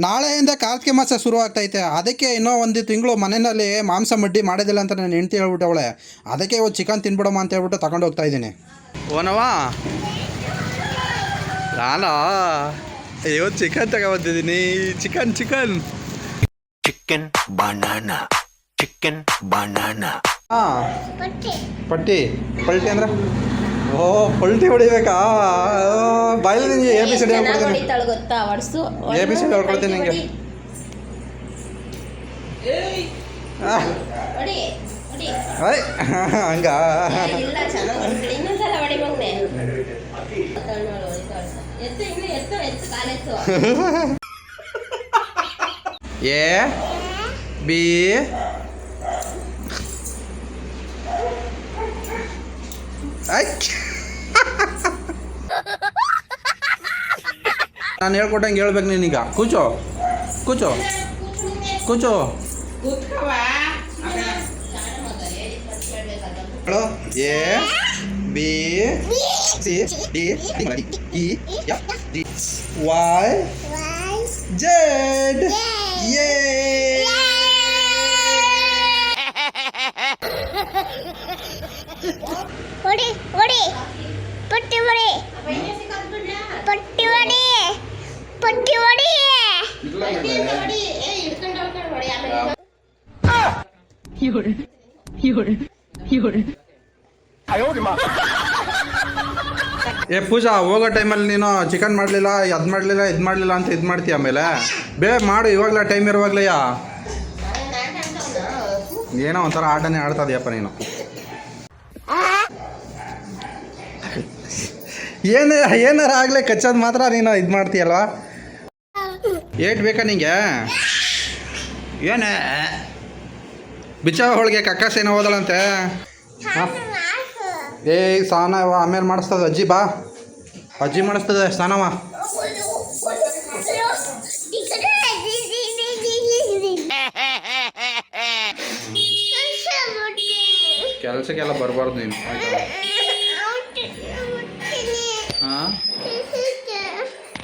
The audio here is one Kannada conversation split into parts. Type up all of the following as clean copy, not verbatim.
ನಾಳೆಯಿಂದ ಕಾರ್ತಿಕೆ ಮಾಸ ಶುರು ಆಗ್ತೈತೆ. ಅದಕ್ಕೆ ಇನ್ನೂ ಒಂದು ತಿಂಗಳು ಮನೆಯಲ್ಲಿ ಮಾಂಸ ಮಡ್ಡಿ ಮಾಡೋದಿಲ್ಲ ಅಂತ ನಾನು ಹೆಂಡ್ತಿ ಹೇಳ್ಬಿಟ್ಟವಳೆ. ಅದಕ್ಕೆ ಇವತ್ತು ಚಿಕನ್ ತಿನ್ಬಿಡಮ್ಮ ಅಂತ ಹೇಳ್ಬಿಟ್ಟು ತಗೊಂಡು ಹೋಗ್ತಾ ಇದ್ದೀನಿ. ಓನವಾ ನಾನು ಇವತ್ತು ಚಿಕನ್ ತಗೊಬಂದಿದ್ದೀನಿ. Chicken chicken chicken banana chicken banana. ಹಾಂ ಪಟ್ಟಿ ಪಲ್ಟಿ ಅಂದ್ರೆ ಓ ಪಲ್ಟಿ ಹೊಡಿಬೇಕಾ? ಬಾಯಲ್ಲಿ ನಿಂಗೆ ಎ ಬಿ ಸಿ ಡಿ ಹೇಳ್ಕೊಡ್ತೀನಿ. ಎ ಬಿ ಸಿ ಡಿ ಹೇಳ್ಕೊಡ್ತೀನಿ ನಿಂಗೆ. ಹಂಗ ಎ ಬಿ ನಾನು ಹೇಳ್ಕೊಟ್ಟಂಗೆ ಹೇಳ್ಬೇಕು ನೀನೀಗ. ಕೂಚೋ ಕೂಚೋ ಕೂಚೋ ಹೇಳು. A B C D E F G Y Z. ಎ ಹೊಡಿ ಹೊಡಿ ಪಟ್ಟಿ ಹೊಡಿ ಪಟ್ಟಿ ಹೊಡಿ ಪಟ್ಟಿ ಹೊಡಿ. ಏ ಪೂಜಾ, ಹೋಗೋ ಟೈಮಲ್ಲಿ ನೀನು ಚಿಕನ್ ಮಾಡಲಿಲ್ಲ, ಅದು ಮಾಡಲಿಲ್ಲ, ಇದು ಮಾಡಲಿಲ್ಲ ಅಂತ ಇದು ಮಾಡ್ತೀಯ. ಆಮೇಲೆ ಬೇಗ ಮಾಡು, ಇವಾಗಲೇ ಟೈಮ್ ಇರುವಾಗಲೇ. ಏನೋ ಒಂಥರ ಆಟನೇ ಆಡ್ತದೆಯಪ್ಪ ನೀನು. ಏನಾರ ಆಗಲೇ ಕಚ್ಚೋದು ಮಾತ್ರ ನೀನು ಇದು ಮಾಡ್ತೀಯಲ್ವಾ? ಏಟ್ ಬೇಕಾ ನಿಂಗೆ? ಏನೇ ಬಿಚ್ಚ ಹೋಳಿಗೆ ಕಕ್ಕಾಸೇನ ಹೋದಳಂತೆ. ಹಾಂ ಏ ಸ್ನಾನ ಆಮೇಲೆ ಮಾಡಿಸ್ತದೆ ಅಜ್ಜಿ. ಬಾ ಅಜ್ಜಿ ಮಾಡಿಸ್ತದೆ ಸ್ನಾನವ. ಕೆಲಸಕ್ಕೆಲ್ಲ ಬರಬಾರ್ದು ನೀನು. ಹಾಂ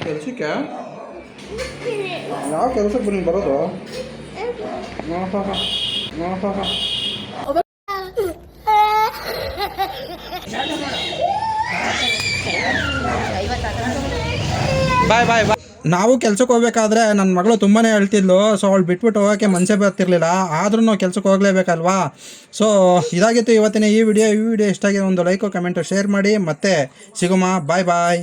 ಕೆಲಸಕ್ಕೆ ಯಾವ ಕೆಲಸಕ್ಕೆ ಬನ್ನಿ ಬರೋದು? ಬಾಯ್ ಬಾಯ್ ಬಾಯ್. ನಾವು ಕೆಲ್ಸಕ್ಕೆ ಹೋಗ್ಬೇಕಾದ್ರೆ ನನ್ನ ಮಗಳು ತುಂಬಾ ಹೇಳ್ತಿದ್ಲು. ಸೊ ಅವಳು ಬಿಟ್ಬಿಟ್ಟು ಹೋಗೋಕ್ಕೆ ಮನಸ್ಸೇ ಬರ್ತಿರ್ಲಿಲ್ಲ. ಆದ್ರೂ ನಾವು ಕೆಲ್ಸಕ್ಕೆ ಹೋಗಲೇಬೇಕಲ್ವಾ? ಸೊ ಇದಾಗಿತ್ತು ಇವತ್ತಿನ ಈ ವಿಡಿಯೋ ಇಷ್ಟ ಆಗಿದೆ ಒಂದು ಲೈಕು ಕಮೆಂಟು ಶೇರ್ ಮಾಡಿ. ಮತ್ತೆ ಸಿಗುಮ. ಬಾಯ್ ಬಾಯ್.